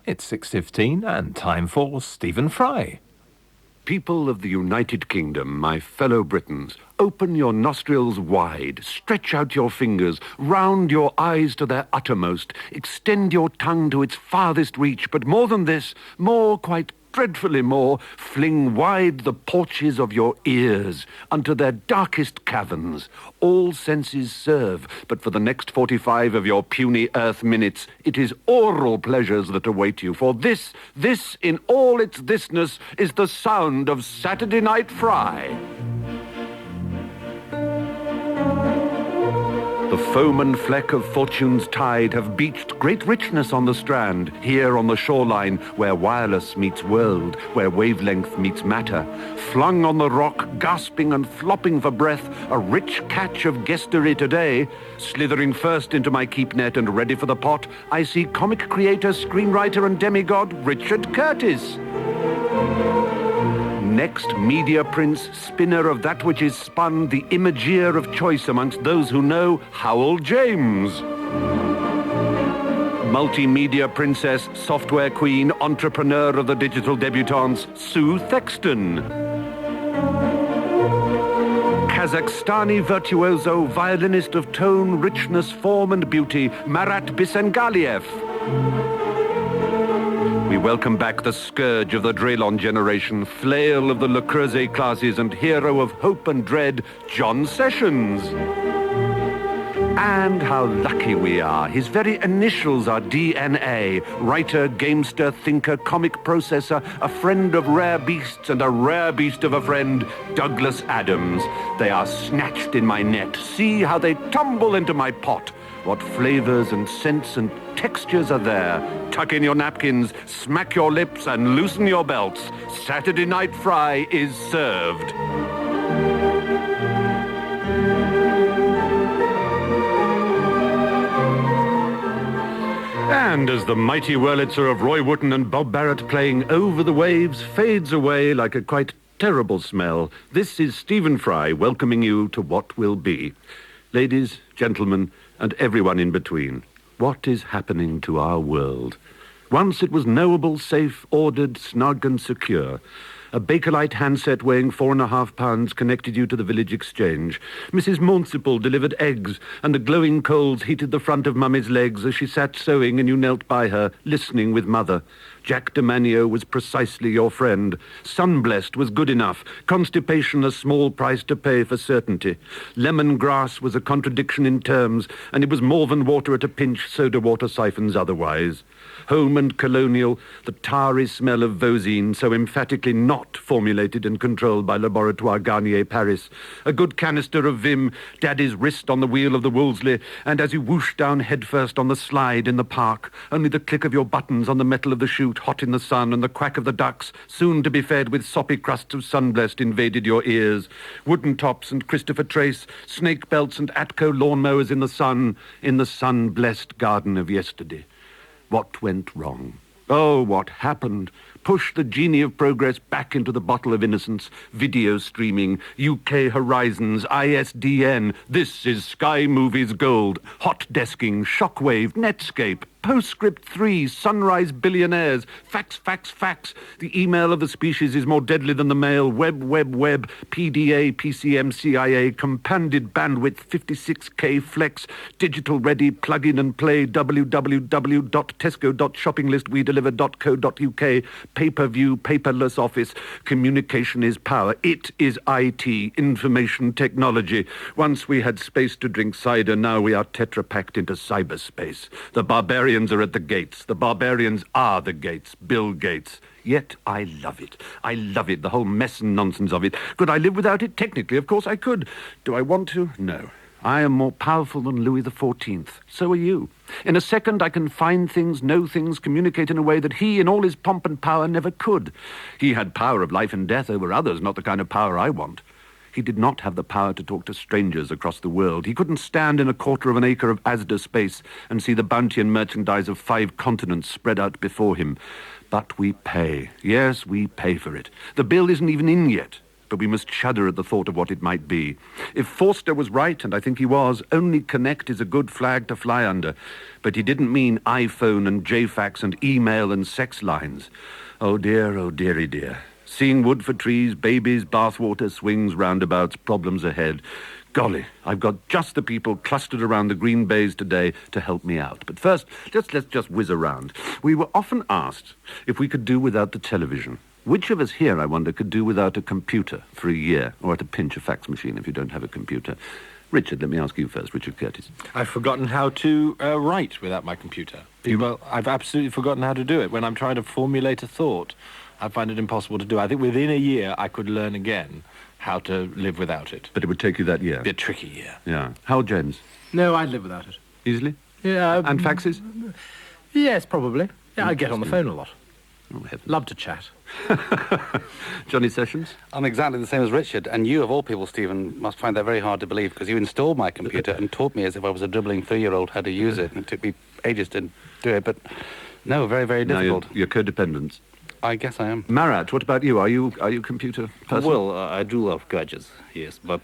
It's 6:15 and time for Stephen Fry. People of the United Kingdom, my fellow Britons, open your nostrils wide, stretch out your fingers, round your eyes to their uttermost, extend your tongue to its farthest reach, but more than this, more, quite dreadfully more, fling wide the porches of your ears unto their darkest caverns. All senses serve, but for the next 45 of your puny earth minutes, it is oral pleasures that await you, for this in all its thisness, is the sound of Saturday Night Fry. The foam and fleck of fortune's tide have beached great richness on the strand, here on the shoreline, where wireless meets world, where wavelength meets matter. Flung on the rock, gasping and flopping for breath, a rich catch of guestery today. Slithering first into my keep net and ready for the pot, I see comic creator, screenwriter and demigod Richard Curtis. Next, media prince, spinner of that which is spun, the imagier of choice amongst those who know, Howell James. Multimedia princess, software queen, entrepreneur of the digital debutantes, Sue Thexton. Kazakhstani virtuoso, violinist of tone, richness, form and beauty, Marat Bisengaliev. We welcome back the scourge of the Draylon generation, flail of the Le Creuset classes and hero of hope and dread, John Sessions. And how lucky we are. His very initials are DNA. Writer, gamester, thinker, comic processor, a friend of rare beasts and a rare beast of a friend, Douglas Adams. They are snatched in my net. See how they tumble into my pot. What flavors and scents and textures are there. Tuck in your napkins, smack your lips, and loosen your belts. Saturday Night Fry is served. And as the mighty Wurlitzer of Roy Wootton and Bob Barrett playing Over the Waves fades away like a quite terrible smell, this is Stephen Fry welcoming you to what will be. Ladies, gentlemen, and everyone in between, what is happening to our world? Once it was knowable, safe, ordered, snug and secure. A Bakelite handset weighing 4.5 pounds connected you to the village exchange. Mrs. Municipal delivered eggs, and the glowing coals heated the front of Mummy's legs as she sat sewing and you knelt by her, listening with Mother. Jack DeManio was precisely your friend. Sunblessed was good enough. Constipation a small price to pay for certainty. Lemongrass was a contradiction in terms, and it was more than water at a pinch, soda water siphons otherwise. Home and colonial, the tarry smell of Vosine, so emphatically not formulated and controlled by Laboratoire Garnier Paris. A good canister of Vim, Daddy's wrist on the wheel of the Wolseley, and as you whoosh down headfirst on the slide in the park, only the click of your buttons on the metal of the chute, hot in the sun, and the quack of the ducks, soon to be fed with soppy crusts of sunblest, invaded your ears. Wooden tops and Christopher Trace, snake belts and Atco lawnmowers in the sun-blessed garden of yesterday. What went wrong? Oh, what happened? Push the genie of progress back into the bottle of innocence. Video streaming, UK Horizons, ISDN. This is Sky Movies Gold. Hot desking, Shockwave, Netscape. Postscript 3, Sunrise Billionaires, fax. The email of the species is more deadly than the mail. Web, PDA, PCM, CIA, companded bandwidth, 56K flex, digital ready, plug in and play, www.tesco.shoppinglistwedeliver.co.uk, pay-per-view, paperless office. Communication is power. It is IT, information technology. Once we had space to drink cider, now we are tetra-packed into cyberspace. The barbarians are at the gates. The barbarians are the gates. Bill Gates. Yet I love it. I love it, the whole mess and nonsense of it. Could I live without it? Technically, of course I could. Do I want to? No. I am more powerful than Louis XIV. So are you. In a second, I can find things, know things, communicate in a way that he, in all his pomp and power, never could. He had power of life and death over others, not the kind of power I want. He did not have the power to talk to strangers across the world. He couldn't stand in a quarter of an acre of Asda space and see the bounty and merchandise of 5 continents spread out before him. But we pay. Yes, we pay for it. The bill isn't even in yet. but we must shudder at the thought of what it might be. If Forster was right, and I think he was, only connect is a good flag to fly under. But he didn't mean iPhone and JFax and email and sex lines. Oh dearie dear. Seeing wood for trees, babies, bathwater, swings, roundabouts, problems ahead. Golly, I've got just the people clustered around the green bays today to help me out. But first, let's just whiz around. We were often asked if we could do without the television. Which of us here, I wonder, could do without a computer for a year, or at a pinch a fax machine if you don't have a computer? Richard, let me ask you first, Richard Curtis. I've forgotten how to write without my computer. I've absolutely forgotten how to do it. When I'm trying to formulate a thought, I find it impossible to do. I think within a year I could learn again how to live without it. But it would take you that year? It'd be a tricky year. Yeah. How, James? No, I'd live without it. Easily? Yeah. And faxes? Yes, probably. Yeah, I get on the phone a lot. Oh, heavens. Love to chat. Johnny Sessions? I'm exactly the same as Richard, and you, of all people, Stephen, must find that very hard to believe, because you installed my computer and taught me as if I was a dribbling 3-year-old how to use it, and it took me ages to do it, but no, very, very difficult. Now you're codependent. I guess I am. Marat, what about you? Are you computer person? Well, I do love gadgets, yes, but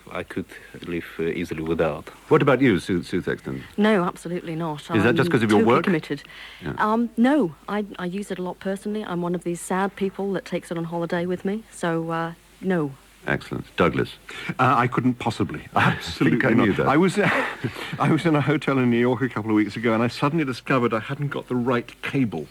I could live easily without. What about you, Sue Thexton? No, absolutely not. Is that just because of your totally work? Committed. Yeah. No, I use it a lot personally. I'm one of these sad people that takes it on holiday with me. So, no. Excellent. Douglas? I couldn't possibly. Absolutely I knew not. that. I was in a hotel in New York a couple of weeks ago, and I suddenly discovered I hadn't got the right cable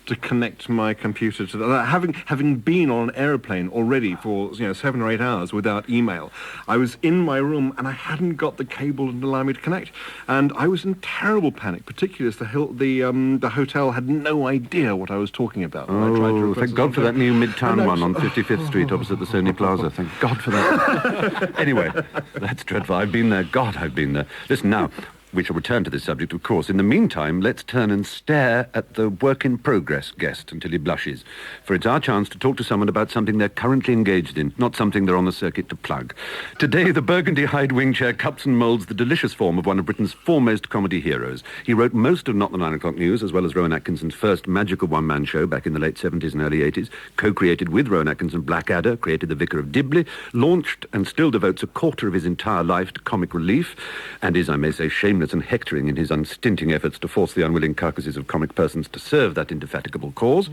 to connect my computer to that. Having been on an aeroplane already for 7 or 8 hours without email, I was in my room and I hadn't got the cable to allow me to connect, and I was in terrible panic, particularly as the hotel had no idea what I was talking about. Oh, thank God for that new Midtown one on 55th Street opposite the Sony Plaza. Thank God for that. Anyway, that's dreadful. I've been there. God, I've been there. Listen, now, we shall return to this subject, of course. In the meantime, let's turn and stare at the work-in-progress guest until he blushes. For it's our chance to talk to someone about something they're currently engaged in, not something they're on the circuit to plug. Today, the burgundy hide wing chair cups and moulds the delicious form of one of Britain's foremost comedy heroes. He wrote most of Not the 9 O'Clock News, as well as Rowan Atkinson's first magical one-man show back in the late 70s and early 80s, co-created with Rowan Atkinson Blackadder, created The Vicar of Dibley, launched and still devotes a quarter of his entire life to comic relief, and is, I may say, shameless and hectoring in his unstinting efforts to force the unwilling carcasses of comic persons to serve that indefatigable cause.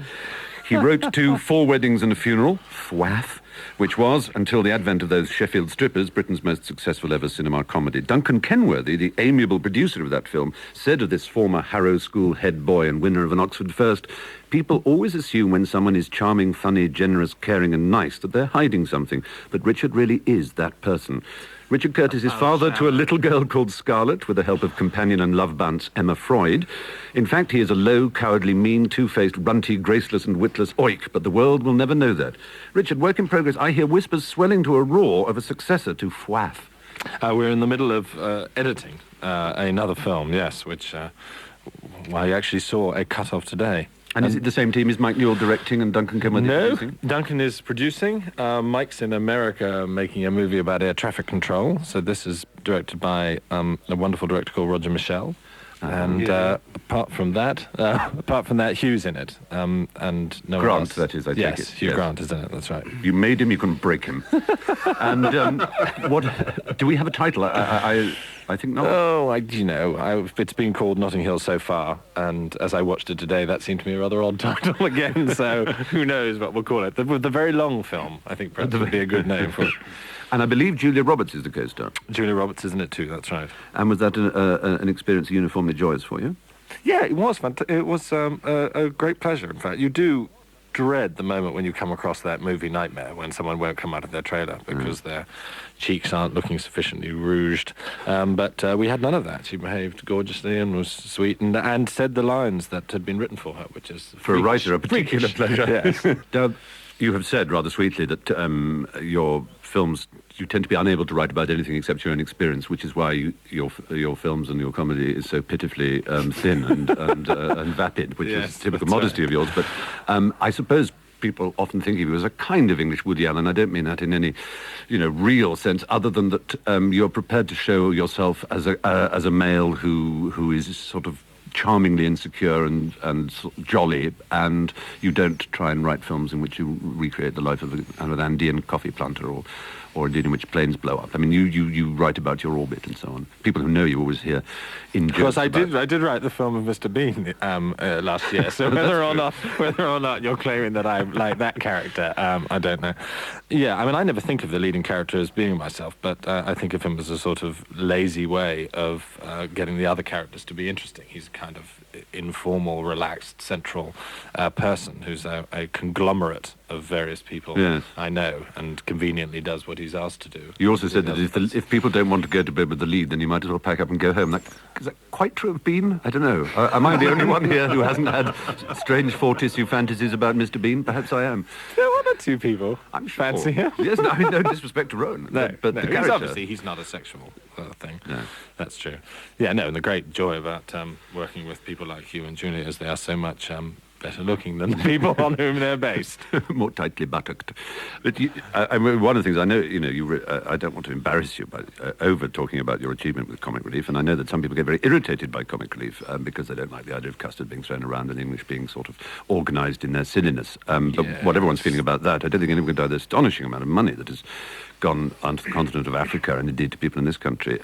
He wrote to 4 Weddings and a Funeral, FWAF, which was, until the advent of those Sheffield strippers, Britain's most successful ever cinema comedy. Duncan Kenworthy, the amiable producer of that film, said of this former Harrow School head boy and winner of an Oxford first, "People always assume when someone is charming, funny, generous, caring and nice that they're hiding something, but Richard really is that person." Richard Curtis is father to a little girl called Scarlett, with the help of companion and love bunce Emma Freud. In fact, he is a low, cowardly, mean, two-faced, runty, graceless and witless oik, but the world will never know that. Richard, work in progress. I hear whispers swelling to a roar of a successor to FWAF. We're in the middle of editing another film, yes, which I actually saw a cut-off today. And is it the same team? Is Mike Newell directing and Duncan Kenworthy producing? Duncan is producing. Mike's in America making a movie about air traffic control. So this is directed by a wonderful director called Roger Michel. And apart from that, Hugh's in it. And no one Grant, else. that is, I take it. Yes, Hugh Grant is in it, that's right. You made him, you couldn't break him. And what... Do we have a title? I think not. Oh, it's been called Notting Hill so far, and as I watched it today, that seemed to me a rather odd title again, so who knows what we'll call it. The very long film, I think, perhaps would be a good name for it. And I believe Julia Roberts is the co-star. Julia Roberts is in it too, that's right. And was that an experience uniformly joyous for you? Yeah, it was it was a great pleasure, in fact. You do dread the moment when you come across that movie nightmare, when someone won't come out of their trailer because their cheeks aren't looking sufficiently rouged. But we had none of that. She behaved gorgeously and was sweet and said the lines that had been written for her, which is... For a writer, a particular pleasure. Yes. Now, you have said rather sweetly that your films, you tend to be unable to write about anything except your own experience, which is why your films and your comedy is so pitifully thin and vapid, which is typical modesty of yours. But I suppose people often think of you as a kind of English Woody Allen. I don't mean that in any, real sense, other than that you're prepared to show yourself as a male who is sort of charmingly insecure and jolly, and you don't try and write films in which you recreate the life of an Andean coffee planter or indeed in which planes blow up. I mean, you write about your orbit and so on. People who know you always hear in jokes. Of course, I about- did write the film of Mr. Bean last year. So whether or not you're claiming that I'm like that character, I don't know. Yeah, I mean, I never think of the leading character as being myself, but I think of him as a sort of lazy way of getting the other characters to be interesting. He's a kind of informal, relaxed, central person who's a conglomerate of various people Yes. I know, and conveniently does what he's asked to do. You also said that if people don't want to go to bed with the lead, then you might as well pack up and go home. Is that quite true of Bean? I don't know. Am I the only one here who hasn't had strange fortissue fantasies about Mr. Bean? Perhaps I am. There are one or two people I'm sure. fancy him. Yes, no, I mean, no disrespect to Rowan. but the he's character... obviously he's not a sexual thing. No. That's true. Yeah, no, and the great joy about working with people like you and Julia is they are so much better looking than the people on whom they're based. More tightly buttocked. But I mean, one of the things I know, I don't want to embarrass you by over talking about your achievement with comic relief, and I know that some people get very irritated by comic relief because they don't like the idea of custard being thrown around and English being sort of organised in their silliness. But what everyone's feeling about that, I don't think anyone could doubt the astonishing amount of money that has gone onto the continent of Africa and indeed to people in this country.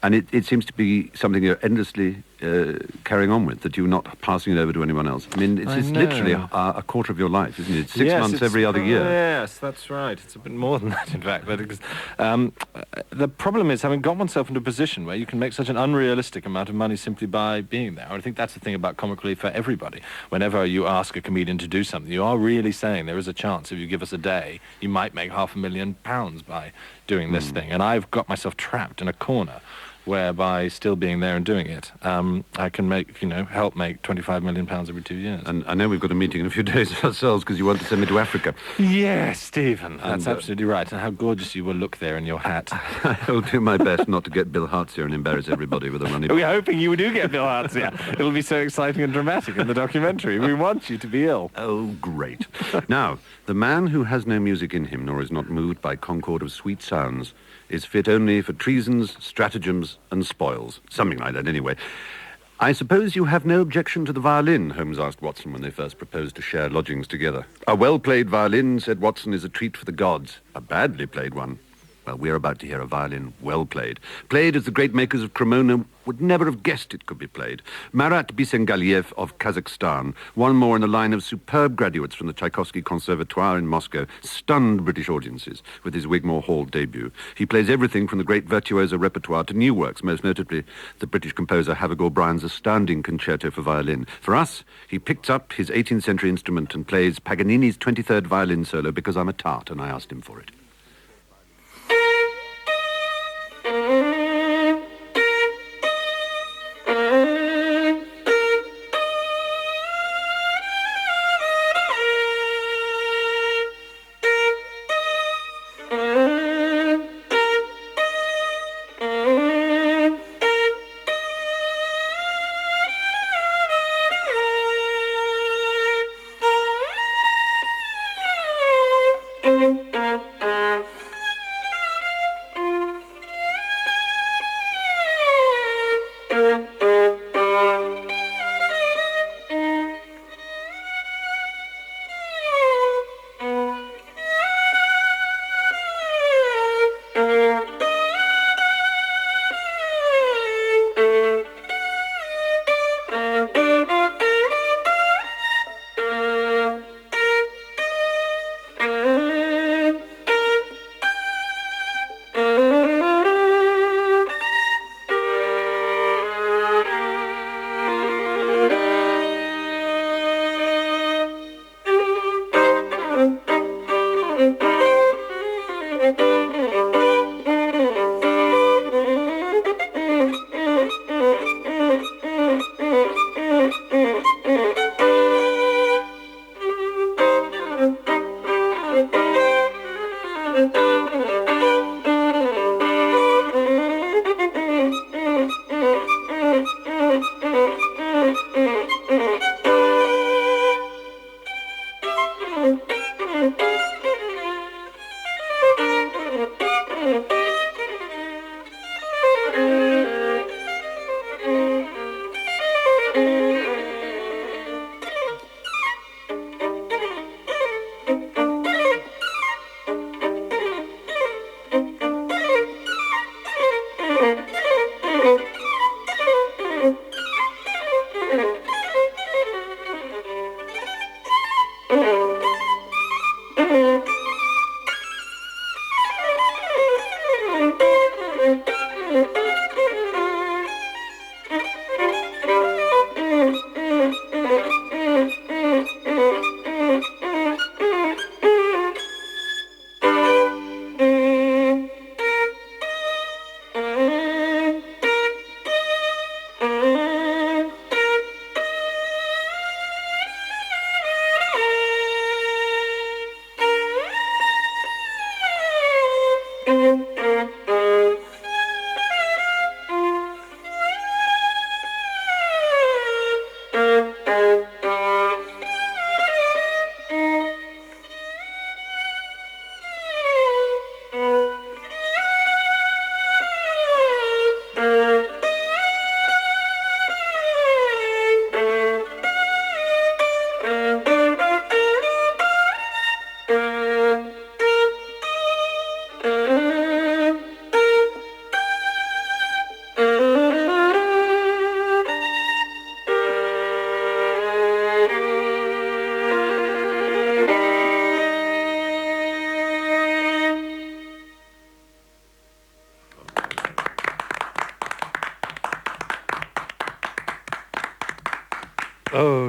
And it seems to be something you're endlessly carrying on with, that you're not passing it over to anyone else. I mean, it's literally a quarter of your life, isn't it? It's 6 months every other year. Yes, that's right. It's a bit more than that, in fact. But the problem is having got oneself into a position where you can make such an unrealistic amount of money simply by being there. I think that's the thing about comic relief for everybody. Whenever you ask a comedian to do something, you are really saying there is a chance if you give us a day, you might make £500,000 by doing this thing. And I've got myself trapped in a corner whereby still being there and doing it, I can help make £25 million every 2 years. And I know we've got a meeting in a few days ourselves because you want to send me to Africa. Yes, Stephen, that's absolutely right. And how gorgeous you will look there in your hat. I'll do my best not to get Bill Hartz here and embarrass everybody with a runny... We're hoping you do get Bill Hartz here. It'll be so exciting and dramatic in the documentary. We want you to be ill. Oh, great. Now, the man who has no music in him, nor is not moved by concord of sweet sounds, is fit only for treasons, stratagems, and spoils. Something like that, anyway. I suppose you have no objection to the violin, Holmes asked Watson when they first proposed to share lodgings together. A well-played violin, said Watson, is a treat for the gods. A badly played one. Well, we're about to hear a violin well played. Played as the great makers of Cremona would never have guessed it could be played. Marat Bisengaliev of Kazakhstan, one more in the line of superb graduates from the Tchaikovsky Conservatoire in Moscow, stunned British audiences with his Wigmore Hall debut. He plays everything from the great virtuoso repertoire to new works, most notably the British composer Havik O'Brien's astounding concerto for violin. For us, he picked up his 18th century instrument and plays Paganini's 23rd violin solo because I'm a tart and I asked him for it.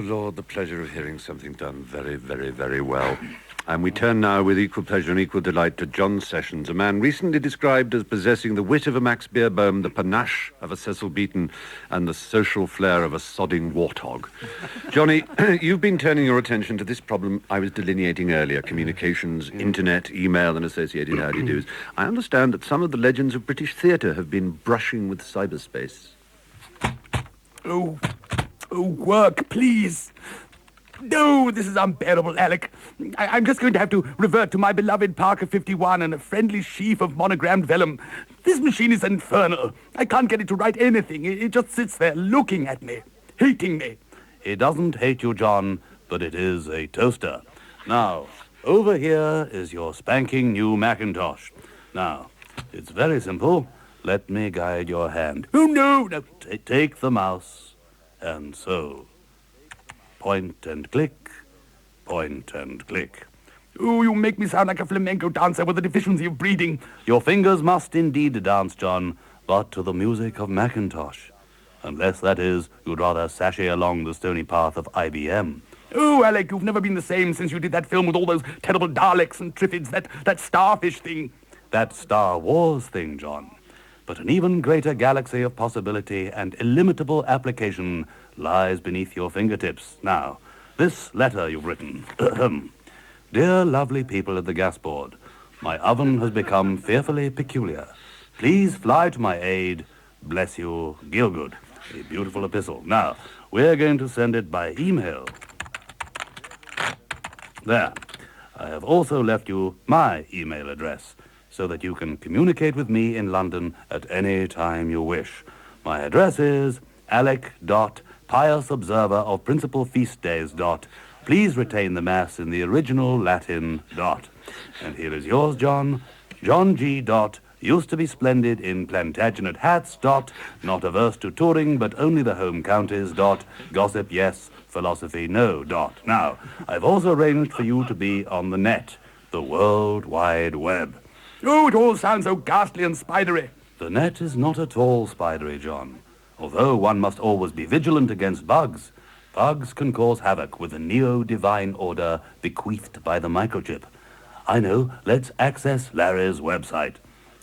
Lord, the pleasure of hearing something done very, very, very well. And we turn now with equal pleasure and equal delight to John Sessions, a man recently described as possessing the wit of a Max Beerbohm, the panache of a Cecil Beaton, and the social flair of a sodding warthog. Johnny, you've been turning your attention to this problem I was delineating earlier, communications, internet, email, and associated howdy-do's. I understand that some of the legends of British theatre have been brushing with cyberspace. Oh, work, please. No, this is unbearable, Alec. I'm just going to have to revert to my beloved Parker 51 and a friendly sheaf of monogrammed vellum. This machine is infernal. I can't get it to write anything. It just sits there looking at me, hating me. It doesn't hate you, John, but it is a toaster. Now, over here is your spanking new Macintosh. Now, it's very simple. Let me guide your hand. Oh, no. Take the mouse, and so... point and click, point and click. Oh, you make me sound like a flamenco dancer with a deficiency of breathing. Your fingers must indeed dance, John, but to the music of Macintosh. Unless, that is, you'd rather sashay along the stony path of IBM. Oh, Alec, you've never been the same since you did that film with all those terrible Daleks and Triffids, that starfish thing. That Star Wars thing, John. But an even greater galaxy of possibility and illimitable application lies beneath your fingertips. Now, this letter you've written. Dear lovely people at the gas board, my oven has become fearfully peculiar. Please fly to my aid. Bless you, Gilgood. A beautiful epistle. Now, we're going to send it by email. There. I have also left you my email address, so that you can communicate with me in London at any time you wish. My address is alec.piousobserver of principal feast days. Please retain the mass in the original Latin. And here is yours, John. John G. Used to be splendid in Plantagenet hats. Not averse to touring, but only the home counties. Gossip, yes. Philosophy, no. Now, I've also arranged for you to be on the net, the World Wide Web. Oh, it all sounds so ghastly and spidery. The net is not at all spidery, John. Although one must always be vigilant against bugs. Bugs can cause havoc with the neo-divine order bequeathed by the microchip. I know, let's access Larry's website.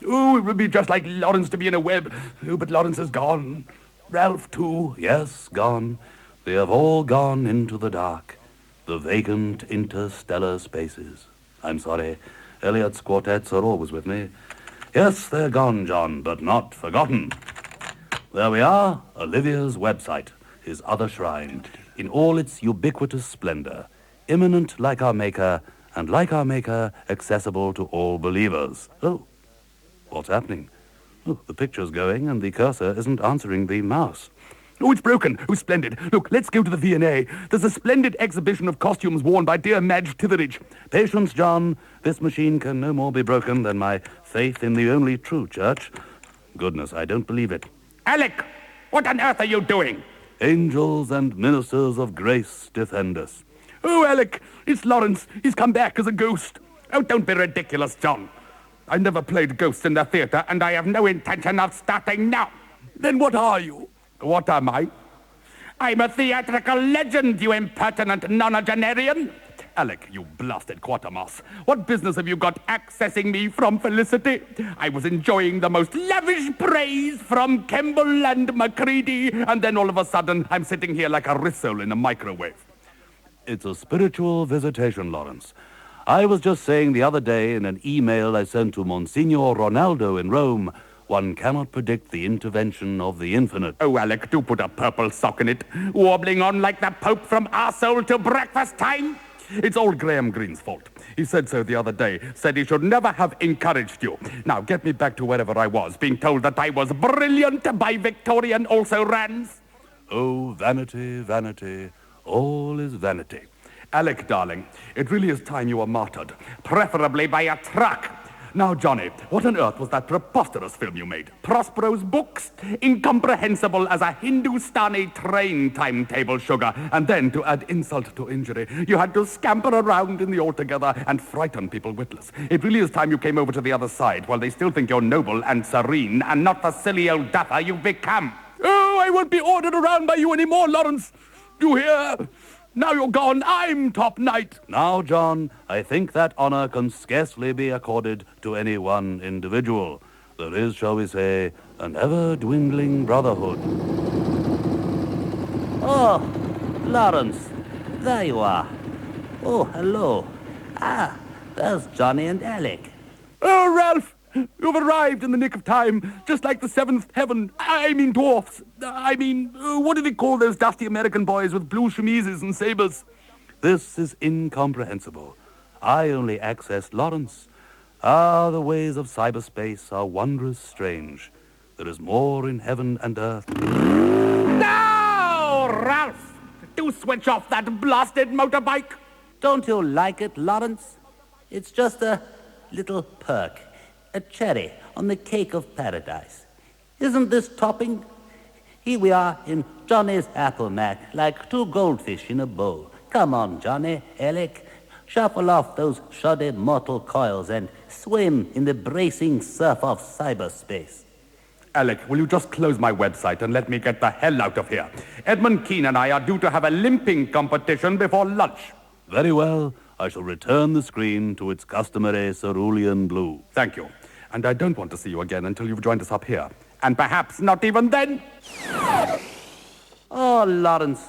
Oh, it would be just like Lawrence to be in a web. Oh, but Lawrence is gone. Ralph, too. Yes, gone. They have all gone into the dark. The vacant interstellar spaces. I'm sorry. Eliot's quartets are always with me. Yes, they're gone, John, but not forgotten. There we are, Olivia's website, his other shrine, in all its ubiquitous splendor, immanent like our Maker, and like our Maker, accessible to all believers. Oh, what's happening? Oh, the picture's going, and the cursor isn't answering the mouse. Oh, it's broken. Oh, splendid. Look, let's go to the V&A. There's a splendid exhibition of costumes worn by dear Madge Titheridge. Patience, John. This machine can no more be broken than my faith in the only true church. Goodness, I don't believe it. Alec, what on earth are you doing? Angels and ministers of grace defend us. Oh, Alec, it's Lawrence. He's come back as a ghost. Oh, don't be ridiculous, John. I never played ghosts in the theatre, and I have no intention of starting now. Then what are you? What am I? I'm a theatrical legend, you impertinent nonagenarian. Alec, you blasted Quatermass. What business have you got accessing me from Felicity? I was enjoying the most lavish praise from Kemble and Macready, and then all of a sudden, I'm sitting here like a rissole in a microwave. It's a spiritual visitation, Lawrence. I was just saying the other day in an email I sent to Monsignor Ronaldo in Rome, one cannot predict the intervention of the infinite. Oh, Alec, do put a purple sock in it, wobbling on like the Pope from arsehole to breakfast time. It's old Graham Greene's fault. He said so the other day, said he should never have encouraged you. Now, get me back to wherever I was, being told that I was brilliant by Victorian also-rans. Oh, vanity, vanity, all is vanity. Alec, darling, it really is time you were martyred, preferably by a truck. Now, Johnny, what on earth was that preposterous film you made? Prospero's Books? Incomprehensible as a Hindustani train timetable, sugar. And then, to add insult to injury, you had to scamper around in the altogether and frighten people witless. It really is time you came over to the other side, while they still think you're noble and serene, and not the silly old duffer you've become. Oh, I won't be ordered around by you anymore, Lawrence. You hear? Now you're gone, I'm top knight. Now, John, I think that honor can scarcely be accorded to any one individual. There is, shall we say, an ever-dwindling brotherhood. Oh, Lawrence, there you are. Oh, hello. Ah, there's Johnny and Alec. Oh, Ralph, you've arrived in the nick of time, just like the seventh heaven. I mean dwarfs. What do they call those dusty American boys with blue chemises and sabers? This is incomprehensible. I only accessed Lawrence. Ah, the ways of cyberspace are wondrous strange. There is more in heaven and earth. No, Ralph! Do switch off that blasted motorbike! Don't you like it, Lawrence? It's just a little perk, a cherry on the cake of paradise. Isn't this topping? Here we are in Johnny's apple mac, like two goldfish in a bowl. Come on, Johnny, Alec, shuffle off those shoddy mortal coils and swim in the bracing surf of cyberspace. Alec, will you just close my website and let me get the hell out of here? Edmund Keane and I are due to have a limping competition before lunch. Very well. I shall return the screen to its customary cerulean blue. Thank you. And I don't want to see you again until you've joined us up here. And perhaps not even then. Oh, Lawrence,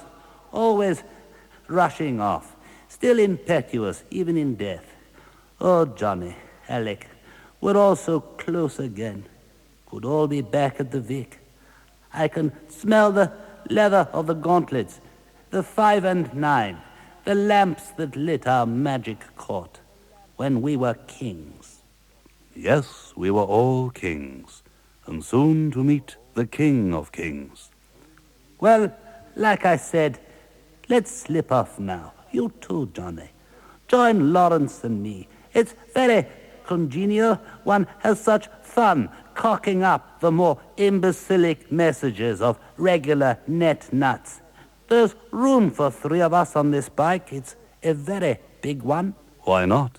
always rushing off. Still impetuous, even in death. Oh, Johnny, Alec, we're all so close again. Could all be back at the Vic. I can smell the leather of the gauntlets, the 5 and 9, the lamps that lit our magic court, when we were kings. Yes, we were all kings, and soon to meet the King of Kings. Well, like I said, let's slip off now. You too, Johnny. Join Lawrence and me. It's very congenial. One has such fun cocking up the more imbecilic messages of regular net nuts. There's room for 3 of us on this bike. It's a very big one. Why not?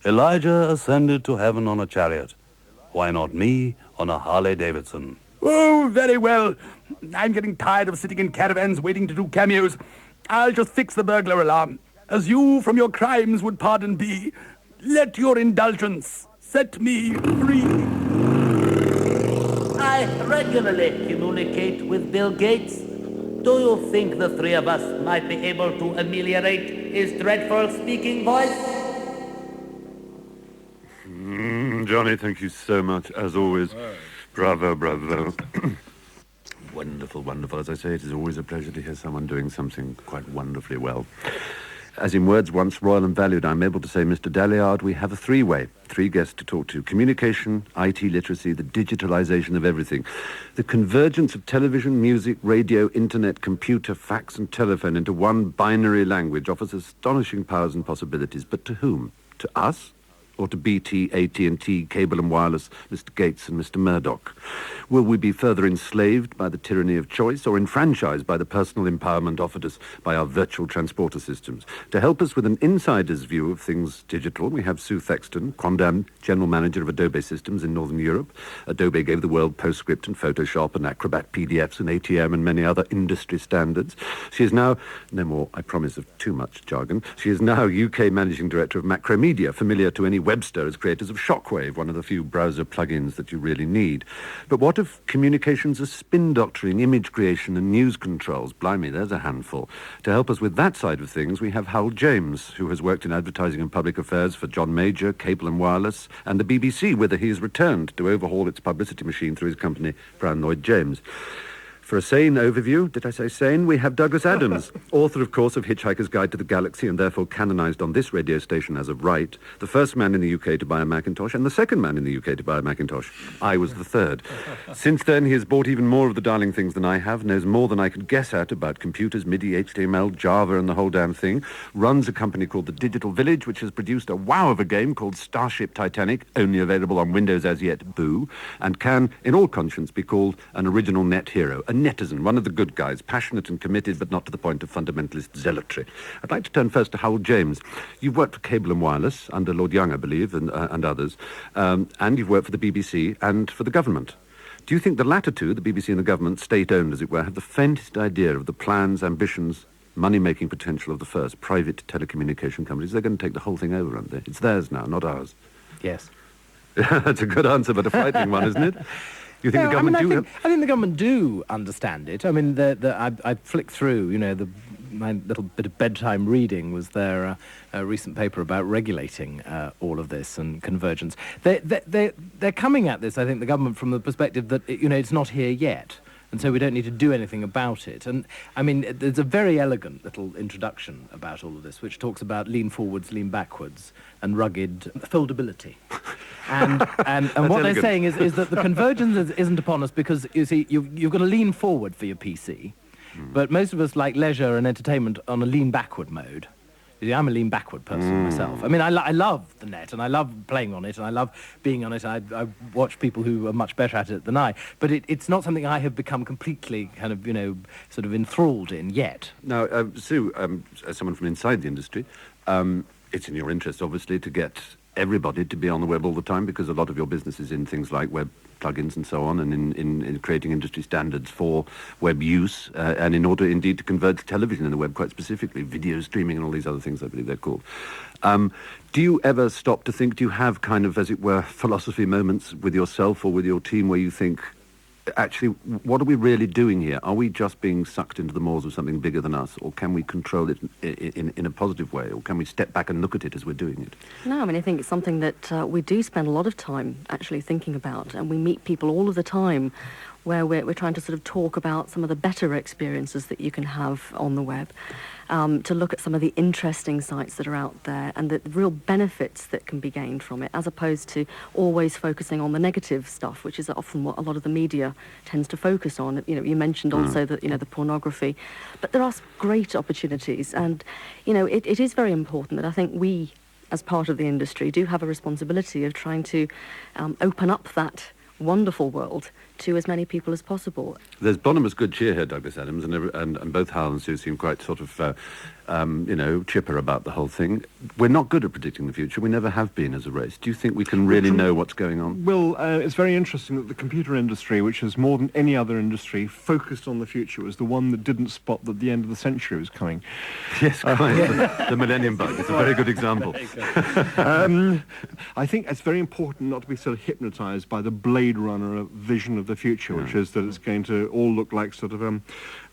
Elijah ascended to heaven on a chariot. Why not me on a Harley-Davidson? Oh, very well. I'm getting tired of sitting in caravans waiting to do cameos. I'll just fix the burglar alarm. As you from your crimes would pardon be, let your indulgence set me free. I regularly communicate with Bill Gates. Do you think the 3 of us might be able to ameliorate his dreadful speaking voice? Johnny, thank you so much, as always. Bravo, bravo. Wonderful, wonderful. As I say, it is always a pleasure to hear someone doing something quite wonderfully well. As in words once royal and valued, I'm able to say, Mr. Dalliard, we have a 3-way, 3 guests to talk to. Communication, IT literacy, the digitalization of everything. The convergence of television, music, radio, internet, computer, fax and telephone into one binary language offers astonishing powers and possibilities. But to whom? To us? Or to BT, AT&T, Cable and Wireless, Mr. Gates and Mr. Murdoch? Will we be further enslaved by the tyranny of choice or enfranchised by the personal empowerment offered us by our virtual transporter systems? To help us with an insider's view of things digital, we have Sue Thexton, Quondam, General Manager of Adobe Systems in Northern Europe. Adobe gave the world PostScript and Photoshop and Acrobat PDFs and ATM and many other industry standards. She is now, no more, I promise, of too much jargon, she is now UK Managing Director of Macromedia, familiar to any Webster as creators of Shockwave, one of the few browser plugins that you really need. But what of communications as spin doctoring, image creation and news controls? Blimey, there's a handful. To help us with that side of things, we have Howell James, who has worked in advertising and public affairs for John Major, Cable and Wireless, and the BBC, whither he has returned to overhaul its publicity machine through his company, Brown Lloyd James. For a sane overview, did I say sane? We have Douglas Adams, author, of course, of Hitchhiker's Guide to the Galaxy and therefore canonized on this radio station as of right, the first man in the UK to buy a Macintosh and the second man in the UK to buy a Macintosh. I was the third. Since then, he has bought even more of the darling things than I have, knows more than I could guess at about computers, MIDI, HTML, Java and the whole damn thing, runs a company called The Digital Village, which has produced a wow of a game called Starship Titanic, only available on Windows as yet, boo, and can, in all conscience, be called an original net hero, a netizen, one of the good guys, passionate and committed, but not to the point of fundamentalist zealotry. I'd like to turn first to Howell James. You've worked for Cable and Wireless, under Lord Young, I believe, and others, and you've worked for the BBC and for the government. Do you think the latter two, the BBC and the government, state-owned as it were, have the faintest idea of the plans, ambitions, money-making potential of the first private telecommunication companies, they're going to take the whole thing over, aren't they? It's theirs now, not ours. Yes. That's a good answer, but a frightening one, isn't it? You think the government I think the government do understand it. I mean, I flicked through, my little bit of bedtime reading was their recent paper about regulating all of this and convergence. They're coming at this, I think, the government from the perspective that, it's not here yet. And so we don't need to do anything about it. And, I mean, there's a very elegant little introduction about all of this, which talks about lean forwards, lean backwards, and rugged foldability. And what they're saying is that the convergence isn't upon us because, you see, you've got to lean forward for your PC, but most of us like leisure and entertainment on a lean backward mode. You see, I'm a lean backward person myself. I mean, I love the net, and I love playing on it, and I love being on it. I watch people who are much better at it than I. But it's not something I have become completely kind of, sort of enthralled in yet. Now, Sue, as someone from inside the industry, it's in your interest, obviously, to get everybody to be on the web all the time, because a lot of your business is in things like web plugins and so on, and in creating industry standards for web use, and in order indeed to convert television in the web quite specifically, video streaming and all these other things I believe they're called. Do you ever stop to think, do you have kind of, as it were, philosophy moments with yourself or with your team where you think, actually, what are we really doing here? Are we just being sucked into the maws of something bigger than us, or can we control it in a positive way, or can we step back and look at it as we're doing it? No, I mean, I think it's something that we do spend a lot of time actually thinking about, and we meet people all of the time where we're trying to sort of talk about some of the better experiences that you can have on the web, to look at some of the interesting sites that are out there and the real benefits that can be gained from it, as opposed to always focusing on the negative stuff, which is often what a lot of the media tends to focus on. You mentioned also that, the pornography. But there are some great opportunities, and, it is very important that I think we, as part of the industry, do have a responsibility of trying to open up that wonderful world to as many people as possible. There's bottomless good cheer here, Douglas Adams, and both Hal and Sue seem quite sort of, chipper about the whole thing. We're not good at predicting the future. We never have been as a race. Do you think we can really know what's going on? Well, it's very interesting that the computer industry, which is more than any other industry focused on the future, was the one that didn't spot that the end of the century was coming. Yes, quite. The Millennium Bug is a very good example. I think it's very important not to be sort of hypnotized by the Blade Runner vision of the future, which is that it's going to all look like sort of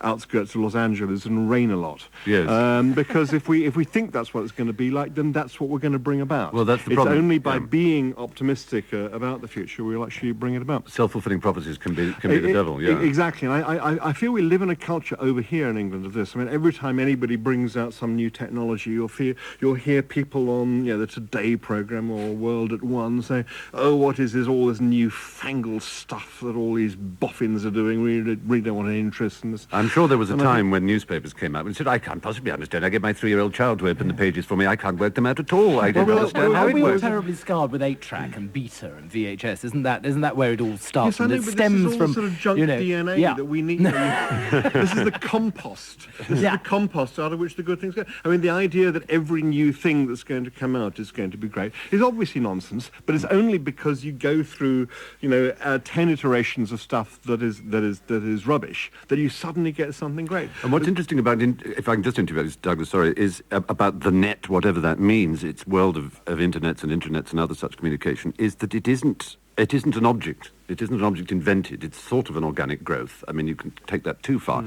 outskirts of Los Angeles and rain a lot. Yes. Because if we think that's what it's going to be like, then that's what we're going to bring about. Well, that's the problem. It's only by being optimistic about the future we'll actually bring it about. Self-fulfilling prophecies can be the devil, yeah. Exactly. And I feel we live in a culture over here in England of this. I mean, every time anybody brings out some new technology, you'll hear people on the Today programme or World at One say, oh, what is this, all this newfangled stuff that all these boffins are doing? We really don't want any interest in this. I'm sure there was a time when newspapers came out and said, I can't possibly understand. I get my 3-year-old child to open the pages for me. I can't work them out at all. I don't understand how it we were works. terribly scarred with 8-track and Beta and VHS. Isn't that where it all starts? Yes, I know, it but stems this is all from sort of junk DNA that we need. This is the compost. This is the compost out of which the good things go. I mean, the idea that every new thing that's going to come out is going to be great is obviously nonsense, but it's only because you go through, 10 iterations of stuff that is rubbish that you suddenly get something great. And what's interesting about, if I can just interrupt this, Douglas, sorry, is about the net, whatever that means, its world of internets and other such communication, is that it isn't an object. It isn't an object invented. It's sort of an organic growth. I mean, you can take that too far.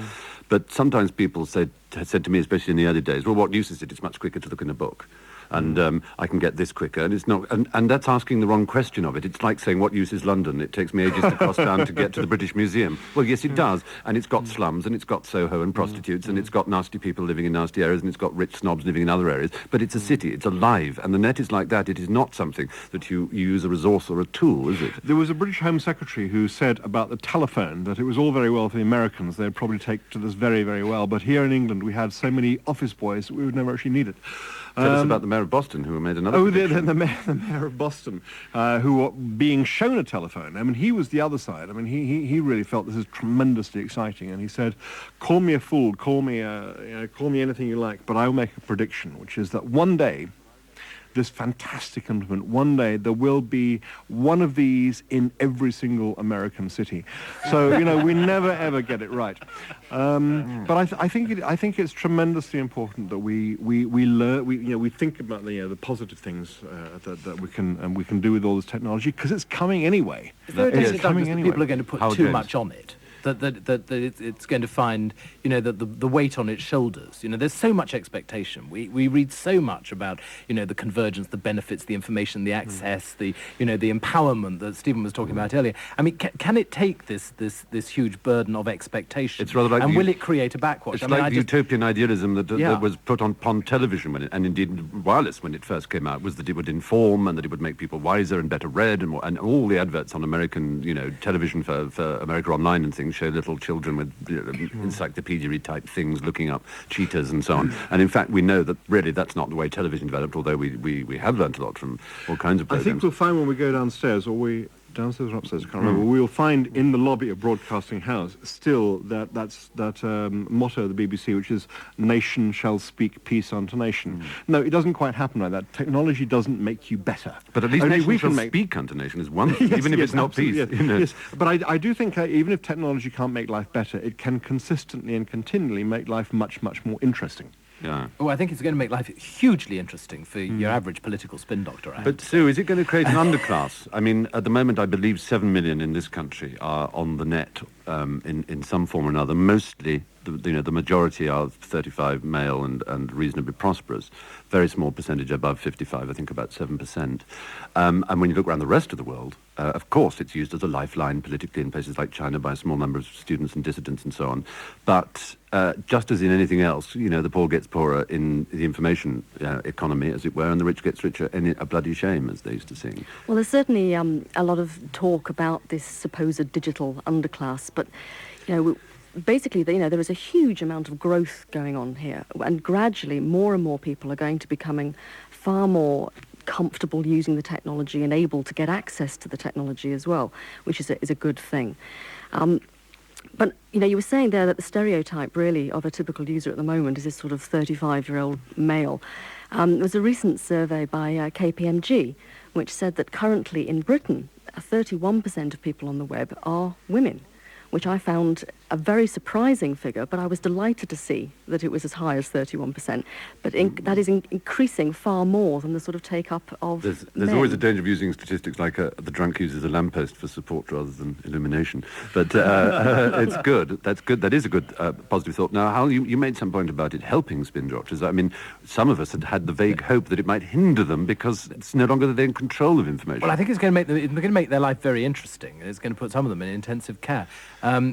But sometimes people said to me, especially in the early days, well, what use is it? It's much quicker to look in a book. And I can get this quicker, and it's not, and that's asking the wrong question of it. It's like saying, what use is London? It takes me ages to cross down to get to the British Museum. Well, yes, it does, and it's got slums, and it's got Soho and prostitutes, and it's got nasty people living in nasty areas, and it's got rich snobs living in other areas, but it's a city, it's alive, and the net is like that. It is not something that you use a resource or a tool, is it? There was a British Home Secretary who said about the telephone that it was all very well for the Americans. They'd probably take to this very, very well, but here in England we had so many office boys that we would never actually need it. Tell us about the Mayor of Boston, who made another prediction. The Mayor of Boston, who were being shown a telephone. I mean, he was the other side. I mean, he really felt this is tremendously exciting, and he said, call me a fool, call me anything you like, but I will make a prediction, which is that one day this fantastic implement. One day there will be one of these in every single American city. So, we never ever get it right. But I think it's tremendously important that we learn, we think about the positive things that we can do with all this technology, because it's coming anyway. It's very It's dangerous coming that anyway. people are going to put too much on it. That it's going to find, the weight on its shoulders. There's so much expectation. We read so much about, the convergence, the benefits, the information, the access, the empowerment that Stephen was talking about earlier. I mean, can it take this huge burden of expectation? It's rather like and will it create a backwash? It's like the utopian idealism that was put upon television and indeed wireless when it first came out, was that it would inform and that it would make people wiser and better read, and all the adverts on American television for America Online and things show little children with encyclopedia type things looking up cheetahs and so on. And in fact, we know that really that's not the way television developed, although we have learnt a lot from all kinds of programs. I think we'll find when we go downstairs, downstairs or upstairs, I can't remember, we'll find in the lobby of Broadcasting House still that motto of the BBC, which is "Nation shall speak peace unto nation." No, it doesn't quite happen like that. Technology doesn't make you better. But at least Only nation we shall can speak unto nation is one thing, even if it's not peace. Yes. But I do think even if technology can't make life better, it can consistently and continually make life much, much more interesting. Yeah. Oh, I think it's going to make life hugely interesting for your average political spin doctor. But Sue, is it going to create an underclass? I mean, at the moment, I believe 7 million in this country are on the net in some form or another. Mostly, the majority are 35 male and reasonably prosperous. Very small percentage above 55, I think about 7%. And when you look around the rest of the world, of course, it's used as a lifeline politically in places like China by a small number of students and dissidents and so on. But just as in anything else, the poor gets poorer in the information economy, as it were, and the rich gets richer. And a bloody shame, as they used to sing. Well, there's certainly a lot of talk about this supposed digital underclass, but, basically, there is a huge amount of growth going on here, and gradually more and more people are going to becoming far more comfortable using the technology and able to get access to the technology as well, which is a good thing. But, you were saying there that the stereotype, really, of a typical user at the moment is this sort of 35-year-old male. There was a recent survey by KPMG, which said that currently in Britain, 31% of people on the web are women, which I found a very surprising figure, but I was delighted to see that it was as high as 31%. But that is increasing far more than the sort of take-up of There's men. always a danger of using statistics like the drunk uses a lamppost for support rather than illumination. But it's good. That's good. That is a good positive thought. Now, Hal, you made some point about it helping spin doctors. I mean, some of us had the vague hope that it might hinder them because it's no longer that they're in control of information. Well, I think it's going to make their life very interesting. It's going to put some of them in intensive care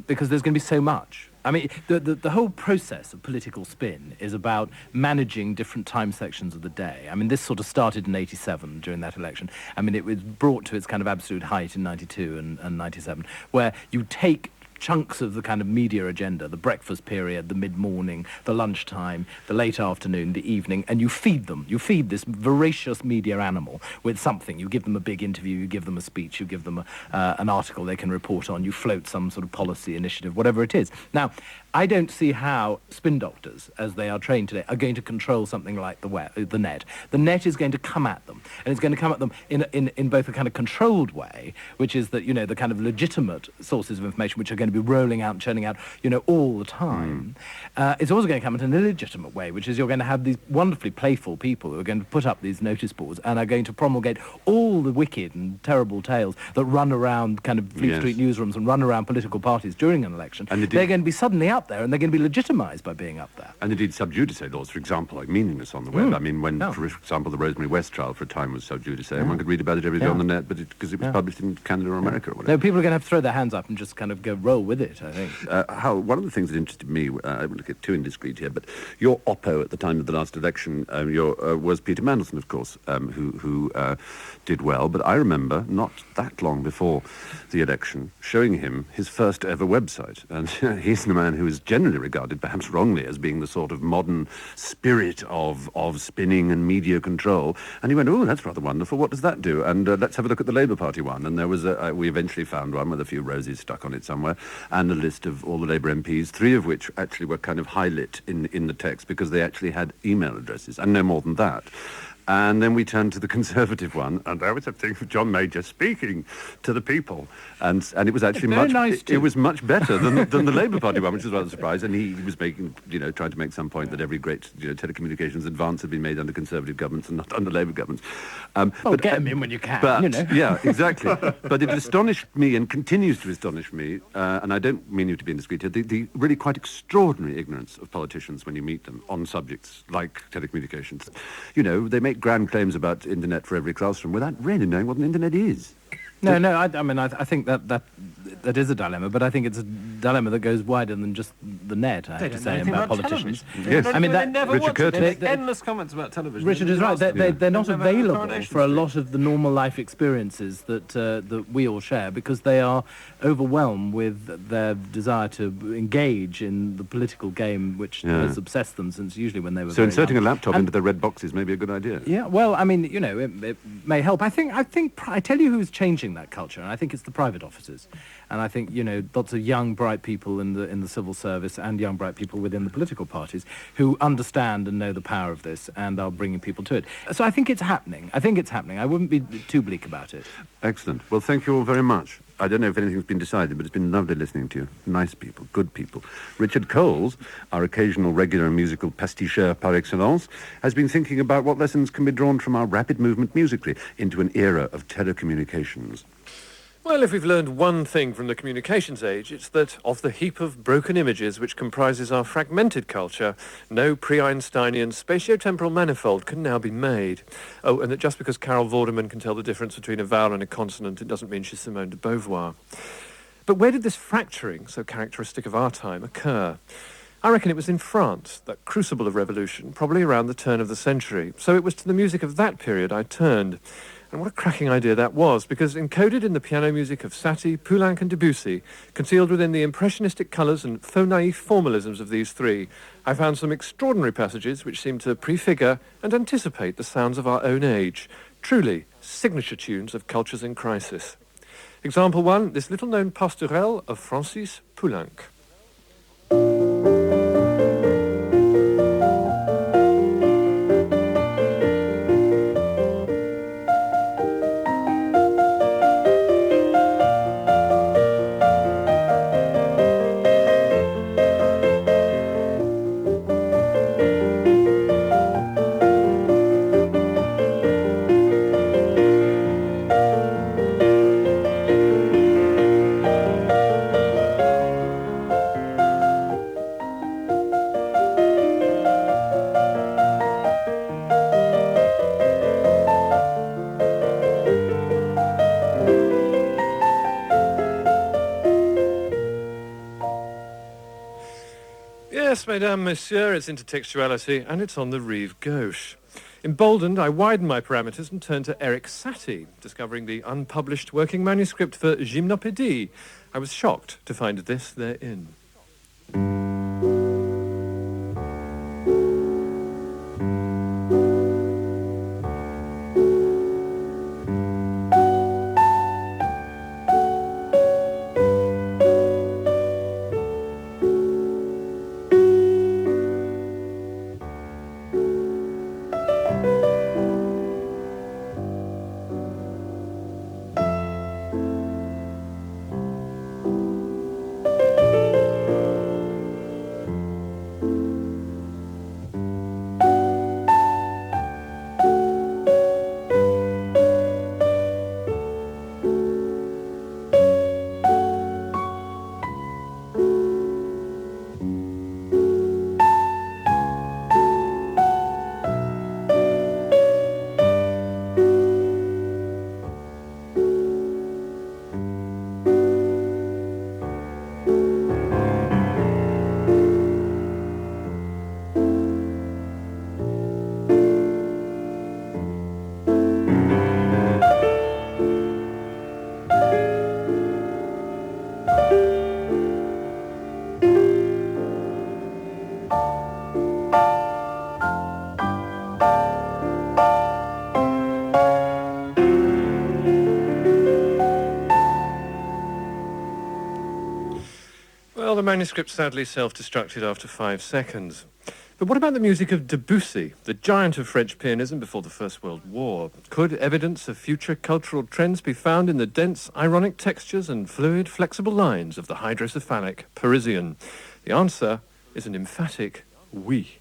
because there's going to be so much. I mean, the whole process of political spin is about managing different time sections of the day. I mean, this sort of started in 87 during that election. I mean, it was brought to its kind of absolute height in 92 and 97, where you take chunks of the kind of media agenda, the breakfast period, the mid-morning, the lunchtime, the late afternoon, the evening, and you feed them. You feed this voracious media animal with something. You give them a big interview, you give them a speech, you give them an article they can report on, you float some sort of policy initiative, whatever it is. Now, I don't see how spin doctors, as they are trained today, are going to control something like the net. The net is going to come at them, and it's going to come at them in both a kind of controlled way, which is that, the kind of legitimate sources of information which are going to be rolling out and churning out, all the time. It's also going to come in an illegitimate way, which is you're going to have these wonderfully playful people who are going to put up these notice boards and are going to promulgate all the wicked and terrible tales that run around kind of Fleet Street newsrooms and run around political parties during an election. And they're going to be suddenly up there, and they're going to be legitimised by being up there. And indeed, sub judice laws, for example, like meaningless on the web. I mean, when, for example, the Rosemary West trial for a time was sub judice, and one could read about it every day on the net, but because it was published in Canada or America or whatever. No, people are going to have to throw their hands up and just kind of go roll with it, I think. Hal, one of the things that interested me, I won't get too indiscreet here, but your oppo at the time of the last election was Peter Mandelson, of course, who did well. But I remember, not that long before the election, showing him his first ever website. And he's the man who is generally regarded, perhaps wrongly, as being the sort of modern spirit of spinning and media control. And he went, oh, that's rather wonderful. What does that do? And let's have a look at the Labour Party one. And there was we eventually found one with a few roses stuck on it somewhere, and a list of all the Labour MPs, 3 of which actually were kind of highlit in the text because they actually had email addresses, and no more than that. And then we turned to the Conservative one, and there was a thing of John Major speaking to the people, and it was actually Very much nice it was much better than the Labour Party one, which was rather surprised. And he was making, trying to make some point that every great telecommunications advance had been made under Conservative governments and not under Labour governments. But get them in when you can. But, yeah, exactly. But it astonished me and continues to astonish me, and I don't mean you to be indiscreet here, the really quite extraordinary ignorance of politicians when you meet them on subjects like telecommunications. They make grand claims about internet for every classroom without really knowing what an internet is. No, I think that is a dilemma, but I think it's a dilemma that goes wider than just the net, I have to say, about politicians. Yes. I mean, they never Richard watch it. Curtis. They make endless comments about television. Richard is right. They're not Never had a available Coronation for a Street. lot of the normal life experiences that we all share because they are overwhelmed with their desire to engage in the political game, which has obsessed them since usually when they were So very inserting young. a laptop into the red boxes may be a good idea. Yeah, well, I mean, it may help. I tell you who's changing that culture, and I think it's the private offices. And I think, lots of young, bright people in the civil service and young, bright people within the political parties who understand and know the power of this and are bringing people to it. So I think it's happening. I wouldn't be too bleak about it. Excellent. Well, thank you all very much. I don't know if anything's been decided, but it's been lovely listening to you. Nice people, good people. Richard Coles, our occasional regular and musical pasticheur par excellence, has been thinking about what lessons can be drawn from our rapid movement musically into an era of telecommunications. Well, if we've learned one thing from the communications age, it's that of the heap of broken images which comprises our fragmented culture, no pre-Einsteinian spatiotemporal manifold can now be made. Oh, and that just because Carol Vorderman can tell the difference between a vowel and a consonant, it doesn't mean she's Simone de Beauvoir. But where did this fracturing, so characteristic of our time, occur? I reckon it was in France, that crucible of revolution, probably around the turn of the century. So it was to the music of that period I turned. And what a cracking idea that was, because encoded in the piano music of Satie, Poulenc and Debussy, concealed within the impressionistic colours and faux naïf formalisms of these three, I found some extraordinary passages which seem to prefigure and anticipate the sounds of our own age, truly signature tunes of cultures in crisis. Example one, this little-known pastorelle of Francis Poulenc. Yes, mesdames, messieurs, it's intertextuality, and it's on the Rive Gauche. Emboldened, I widened my parameters and turned to Eric Satie, discovering the unpublished working manuscript for Gymnopédie. I was shocked to find this therein. Well, the manuscript sadly self-destructed after 5 seconds. But what about the music of Debussy, the giant of French pianism before the First World War? Could evidence of future cultural trends be found in the dense, ironic textures and fluid, flexible lines of the hydrocephalic Parisian? The answer is an emphatic oui.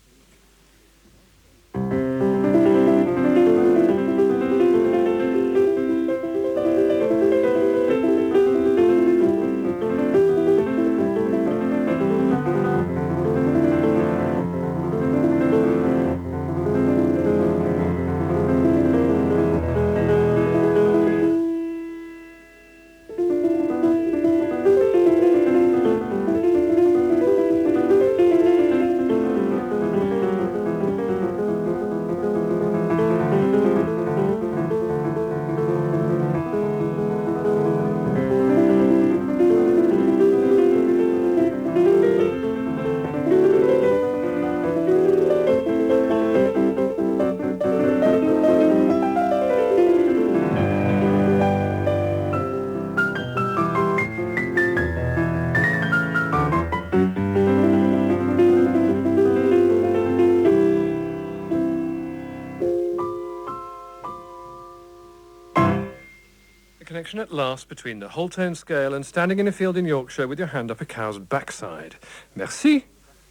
Connection at last between the whole tone scale and standing in a field in Yorkshire with your hand up a cow's backside. Merci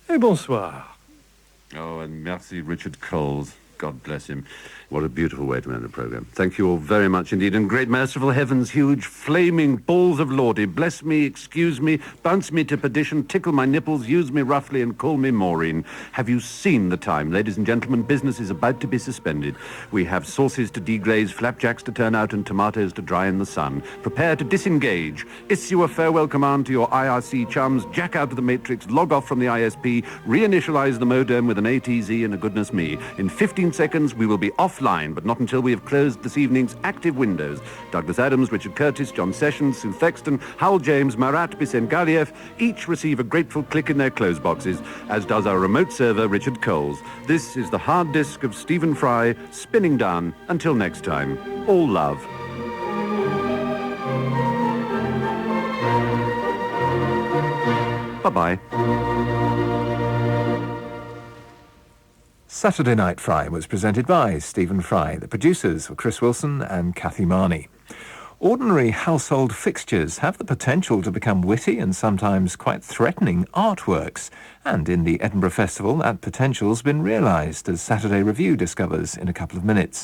et bonsoir. Oh, and merci, Richard Coles. God bless him. What a beautiful way to end the programme. Thank you all very much indeed. And great merciful heavens, huge flaming balls of Lordy, bless me, excuse me, bounce me to perdition, tickle my nipples, use me roughly, and call me Maureen. Have you seen the time? Ladies and gentlemen, business is about to be suspended. We have sauces to deglaze, flapjacks to turn out, and tomatoes to dry in the sun. Prepare to disengage. Issue a farewell command to your IRC chums, jack out of the matrix, log off from the ISP, reinitialize the modem with an ATZ and a goodness me. In 15 seconds, we will be offline, but not until we have closed this evening's active windows. Douglas Adams, Richard Curtis, John Sessions, Sue Thexton, Howell James, Marat Bisengaliev each receive a grateful click in their close boxes, as does our remote server, Richard Coles. This is the hard disk of Stephen Fry, spinning down. Until next time, all love. Bye-bye. Saturday Night Fry was presented by Stephen Fry. The producers were Chris Wilson and Kathy Marney. Ordinary household fixtures have the potential to become witty and sometimes quite threatening artworks. And in the Edinburgh Festival, that potential's been realised, as Saturday Review discovers in a couple of minutes.